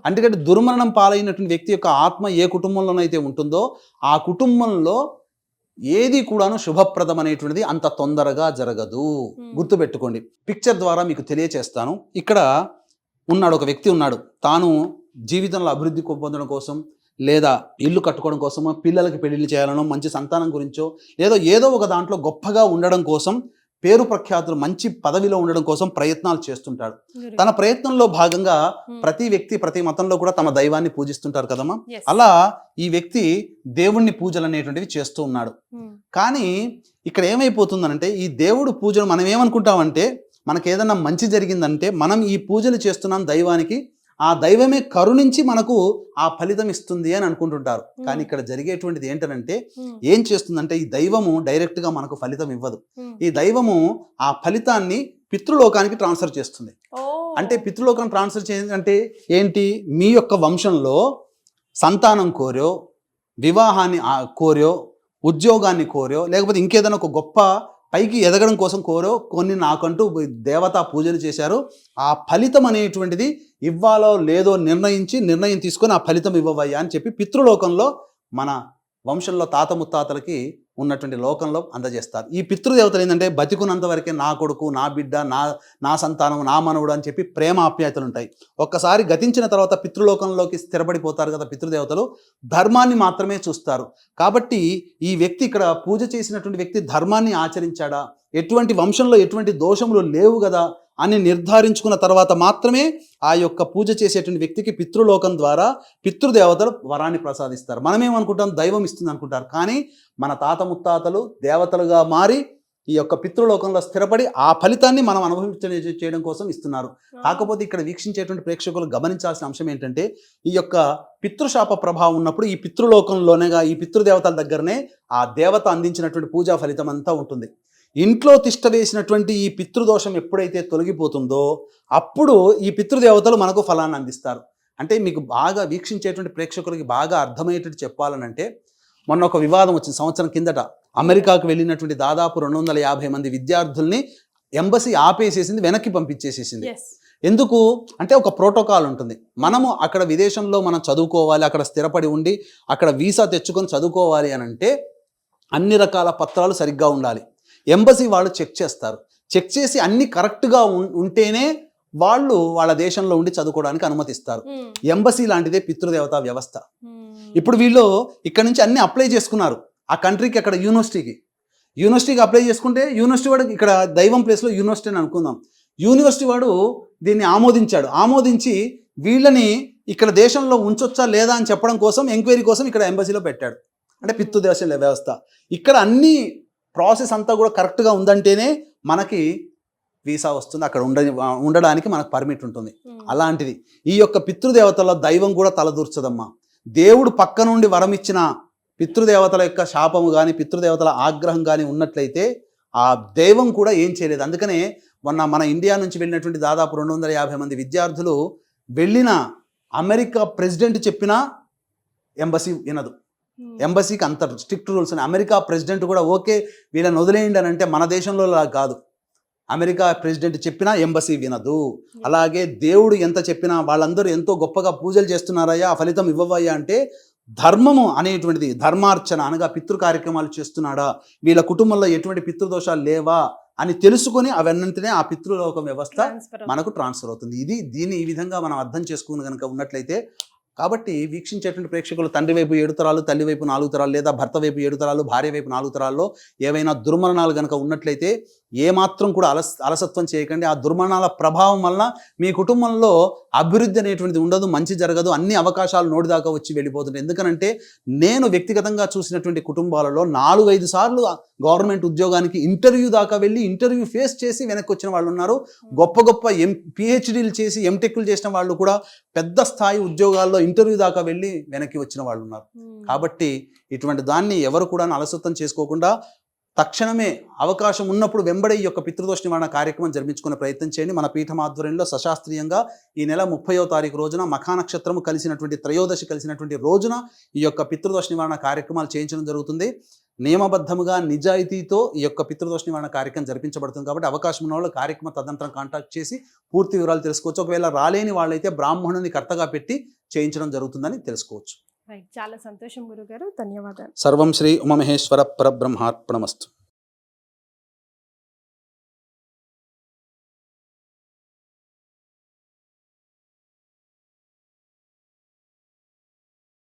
ఎందుకంటే దుర్మరణం పాలైనటువంటి వ్యక్తి యొక్క ఆత్మ ఏ కుటుంబంలోనైతే ఉంటుందో ఆ కుటుంబంలో ఏది కూడాను శుభప్రదం అనేటువంటిది అంత తొందరగా జరగదు. గుర్తుపెట్టుకోండి. పిక్చర్ ద్వారా మీకు తెలియచేస్తాను. ఇక్కడ ఉన్నాడు, ఒక వ్యక్తి ఉన్నాడు, తాను జీవితంలో అభివృద్ధి పొందడం కోసం, లేదా ఇల్లు కట్టుకోవడం కోసమో, పిల్లలకి పెళ్లిళ్ళు చేయాలనో, మంచి సంతానం గురించో, ఏదో ఒక దాంట్లో గొప్పగా ఉండడం కోసం, పేరు ప్రఖ్యాతులు మంచి పదవిలో ఉండడం కోసం ప్రయత్నాలు చేస్తుంటాడు. తన ప్రయత్నంలో భాగంగా ప్రతి వ్యక్తి, ప్రతి మతంలో కూడా తమ దైవాన్ని పూజిస్తుంటారు కదమ్మా. అలా ఈ వ్యక్తి దేవుణ్ణి పూజలు అనేటువంటివి చేస్తూ ఉన్నాడు. కానీ ఇక్కడ ఏమైపోతుందనంటే, ఈ దేవుడు పూజలు మనం ఏమనుకుంటామంటే, మనకు ఏదన్నా మంచి జరిగిందంటే మనం ఈ పూజలు చేస్తున్నాం దైవానికి, ఆ దైవమే కరుణించి మనకు ఆ ఫలితం ఇస్తుంది అని అనుకుంటుంటారు. కానీ ఇక్కడ జరిగేటువంటిది ఏంటంటే, ఏం చేస్తుందంటే ఈ దైవము డైరెక్ట్ గా మనకు ఫలితం ఇవ్వదు. ఈ దైవము ఆ ఫలితాన్ని పితృలోకానికి ట్రాన్స్ఫర్ చేస్తుంది. అంటే పితృలోకానికి ట్రాన్స్ఫర్ చేయాలంటే ఏంటి, మీ యొక్క వంశంలో సంతానం కోరో, వివాహాన్ని కోరో, ఉద్యోగాన్ని కోరో, లేకపోతే ఇంకేదైనా ఒక గొప్ప పైకి ఎదగడం కోసం కోరో కొన్ని నాకంటూ దేవతా పూజలు చేశారు. ఆ ఫలితం అనేటువంటిది ఇవ్వాలో లేదో నిర్ణయం తీసుకొని ఆ ఫలితం ఇవ్వవయ్యా అని చెప్పి పితృలోకంలో మన వంశంలో తాత ముత్తాతలకి ఉన్నటువంటి లోకంలో అందజేస్తారు. ఈ పితృదేవతలు ఏంటంటే బతికున్నంత వరకే నా కొడుకు, నా బిడ్డ, నా సంతానం, నా మనవుడు అని చెప్పి ప్రేమ ఆప్యాయతలు ఉంటాయి. ఒక్కసారి గతించిన తర్వాత పితృలోకంలోకి స్థిరపడిపోతారు కదా పితృదేవతలు, ధర్మాన్ని మాత్రమే చూస్తారు. కాబట్టి ఈ వ్యక్తి ఇక్కడ పూజ చేసినటువంటి వ్యక్తి ధర్మాన్ని ఆచరించాడా, ఎటువంటి వంశంలో ఎటువంటి దోషములు లేవు కదా అని నిర్ధారించుకున్న తర్వాత మాత్రమే ఆ యొక్క పూజ చేసేటువంటి వ్యక్తికి పితృలోకం ద్వారా పితృదేవతలు వరాన్ని ప్రసాదిస్తారు. మనమేమనుకుంటాం, దైవం ఇస్తుంది అనుకుంటారు. కానీ మన తాత ముత్తాతలు దేవతలుగా మారి ఈ యొక్క పితృలోకంలో స్థిరపడి ఆ ఫలితాన్ని మనం చేయడం కోసం ఇస్తున్నారు. కాకపోతే ఇక్కడ వీక్షించేటువంటి ప్రేక్షకులు గమనించాల్సిన అంశం ఏంటంటే, ఈ యొక్క పితృశాప ప్రభావం ఉన్నప్పుడు ఈ పితృలోకంలోనేగా ఈ పితృదేవతల దగ్గరనే ఆ దేవత అందించినటువంటి పూజా ఫలితం అంతా ఉంటుంది. ఇంట్లో తిష్ట వేసినటువంటి ఈ పితృదోషం ఎప్పుడైతే తొలగిపోతుందో అప్పుడు ఈ పితృదేవతలు మనకు ఫలాన్ని అందిస్తారు. అంటే మీకు బాగా వీక్షించేటువంటి ప్రేక్షకులకి బాగా అర్థమయ్యేటట్టు చెప్పాలనంటే, మొన్న ఒక వివాదం వచ్చింది సంవత్సరం కిందట. అమెరికాకు వెళ్ళినటువంటి దాదాపు 250 మంది విద్యార్థుల్ని ఎంబసీ ఆపేసేసింది, వెనక్కి పంపించేసేసింది. ఎందుకు అంటే ఒక ప్రోటోకాల్ ఉంటుంది. మనము అక్కడ విదేశంలో మనం చదువుకోవాలి, అక్కడ స్థిరపడి ఉండి అక్కడ వీసా తెచ్చుకొని చదువుకోవాలి అని అంటే అన్ని రకాల పత్రాలు సరిగ్గా ఉండాలి. ఎంబసీ వాళ్ళు చెక్ చేస్తారు. చెక్ చేసి అన్ని కరెక్ట్గా ఉంటేనే వాళ్ళు వాళ్ళ దేశంలో ఉండి చదువుకోవడానికి అనుమతిస్తారు. ఎంబసీ లాంటిదే పితృదేవతా వ్యవస్థ. ఇప్పుడు వీళ్ళు ఇక్కడ నుంచి అన్ని అప్లై చేసుకున్నారు ఆ కంట్రీకి, అక్కడ యూనివర్సిటీకి అప్లై చేసుకుంటే యూనివర్సిటీ వాడు, ఇక్కడ దైవం ప్లేస్లో యూనివర్సిటీ అని అనుకుందాం, యూనివర్సిటీ వాడు దీన్ని ఆమోదించి వీళ్ళని ఇక్కడ దేశంలో ఉంచొచ్చా లేదా అని చెప్పడం కోసం ఎంక్వైరీ కోసం ఇక్కడ ఎంబసీలో పెట్టాడు. అంటే పితృదేశ వ్యవస్థ. ఇక్కడ అన్ని ప్రాసెస్ అంతా కూడా కరెక్ట్గా ఉందంటేనే మనకి వీసా వస్తుంది, అక్కడ ఉండడానికి మనకు పర్మిట్ ఉంటుంది. అలాంటిది ఈ యొక్క పితృదేవతల దైవం కూడా తలదూర్చదమ్మా. దేవుడు పక్క నుండి వరం ఇచ్చిన పితృదేవతల యొక్క శాపము కానీ పితృదేవతల ఆగ్రహం కానీ ఉన్నట్లయితే ఆ దైవం కూడా ఏం చేయలేదు. అందుకనే మన ఇండియా నుంచి వెళ్ళినటువంటి దాదాపు 250 మంది విద్యార్థులు వెళ్ళిన అమెరికా ప్రెసిడెంట్ చెప్పినా ఎంబసీ వినదు. ఎంబసీకి అంత స్ట్రిక్ట్ రూల్స్ ఉన్నాయి. అమెరికా ప్రెసిడెంట్ కూడా ఓకే వీళ్ళని వదిలేయండి అని అంటే మన దేశంలో కాదు. అమెరికా ప్రెసిడెంట్ చెప్పినా ఎంబసీ వినదు. అలాగే దేవుడు ఎంత చెప్పినా వాళ్ళందరూ ఎంతో గొప్పగా పూజలు చేస్తున్నారయ్యా, ఆ ఫలితం ఇవ్వవయ్యా అంటే ధర్మము అనేటువంటిది, ధర్మార్చన అనగా పితృ కార్యక్రమాలు చేస్తున్నాడా, వీళ్ళ కుటుంబంలో ఎటువంటి పితృదోషాలు లేవా అని తెలుసుకొని అవన్నింటినే ఆ పితృలోక వ్యవస్థ మనకు ట్రాన్స్ఫర్ అవుతుంది. దీన్ని ఈ విధంగా మనం అర్థం చేసుకుని కనుక ఉన్నట్లయితే, కాబట్టి వీక్షించేటువంటి ప్రేక్షకులు తండ్రి వైపు 7 తరాలు, తల్లి వైపు 4 తరాలు, లేదా భర్త వైపు 7 తరాలు, భార్య వైపు 4 తరాల్లో ఏవైనా దుర్మరణాలు కనుక ఉన్నట్లయితే ఏమాత్రం కూడా అలసత్వం చేయకండి. ఆ దుర్మరణాల ప్రభావం వలన మీ కుటుంబంలో అభివృద్ధి అనేటువంటిది ఉండదు, మంచి జరగదు, అన్ని అవకాశాలు నోటిదాకా వచ్చి వెళ్ళిపోతుంది. ఎందుకనంటే నేను వ్యక్తిగతంగా చూసినటువంటి కుటుంబాలలో 4-5 సార్లు గవర్నమెంట్ ఉద్యోగానికి ఇంటర్వ్యూ దాకా వెళ్ళి ఇంటర్వ్యూ ఫేస్ చేసి వెనక్కి వచ్చిన వాళ్ళు ఉన్నారు. గొప్ప పిహెచ్డీలు చేసి ఎంటెక్లు చేసిన వాళ్ళు కూడా పెద్ద స్థాయి ఉద్యోగాల్లో ఇంటర్వ్యూ దాకా వెళ్ళి వెనక్కి వచ్చిన వాళ్ళు ఉన్నారు. కాబట్టి ఇటువంటి దాన్ని ఎవరు కూడా అలసత్వం చేసుకోకుండా తక్షణమే అవకాశం ఉన్నప్పుడు వెంబడే ఈ యొక్క పితృదోష నివారణ కార్యక్రమం జరిపించుకునే ప్రయత్నం చేయండి. మన పీఠం ఆధ్వర్యంలో సశాస్త్రీయంగా ఈ నెల 30వ తారీఖు రోజున మఖా నక్షత్రము కలిసినటువంటి త్రయోదశి కలిసినటువంటి రోజున ఈ యొక్క పితృదోష నివారణ కార్యక్రమాలు చేయించడం జరుగుతుంది. నియమబద్ధముగా నిజాయితీతో ఈ యొక్క పితృదోష నివారణ కార్యక్రమం జరిపించబడుతుంది. కాబట్టి అవకాశం ఉన్న వాళ్ళు కార్యక్రమ తదనంతరం కాంటాక్ట్ చేసి పూర్తి వివరాలు తెలుసుకోవచ్చు. ఒకవేళ రాలేని వాళ్ళైతే బ్రాహ్మణుని కర్తగా పెట్టి చేయించడం జరుగుతుందని తెలుసుకోవచ్చు. చాలా సంతోషం గురుగారు, ధన్యవాదాలు. సర్వం శ్రీ ఉమామహేశ్వర పరబ్రహ్మార్పణమస్తు.